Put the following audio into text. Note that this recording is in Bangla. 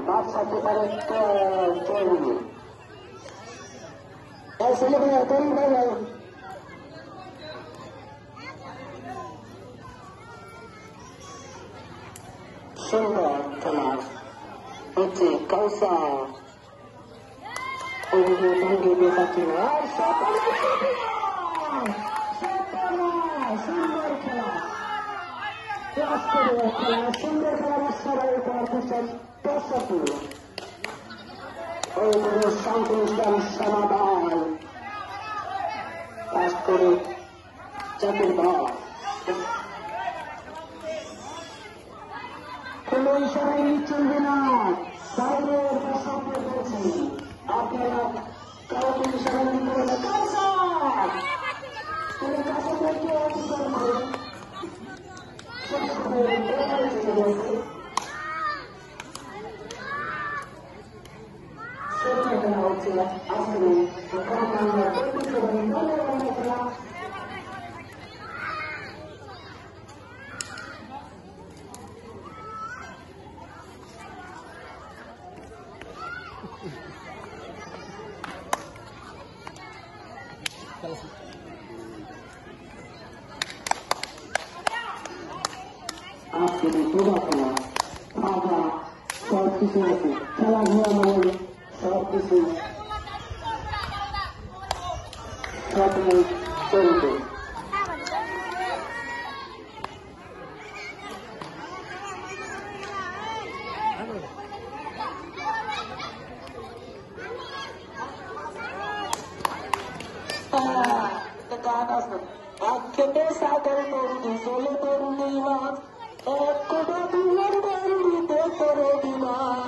বাদশাকে পারে তৈরি ছেলে ভাই তৈরি ভাই ভাই সুন্দর খেলা হচ্ছে কাউসার ভঙ্গি বেপাতি আর সুন্দর খেলা সুন্দর খেলা সবাই করতেছেন প্রস্তুতি ওই শান্তি ইসলাম সমাধান কাজ করে জাতির ভাব কোন ইশারায় চলবে না সাইডের প্রস্তাব করেছি আপনারা কাউকে ইশারা দিতে হবে কাউসার তুমি কাউসারকে অফিসার করে আজকে খেলা খাওয়া সব কিছু আছে খেলাধুলা মানে সব কিছু সবই চলবে খেতে সাগর তরুণী চলে তরুণী মাছ এক কোটা দুলার তরুণীতে তরুণী মাছ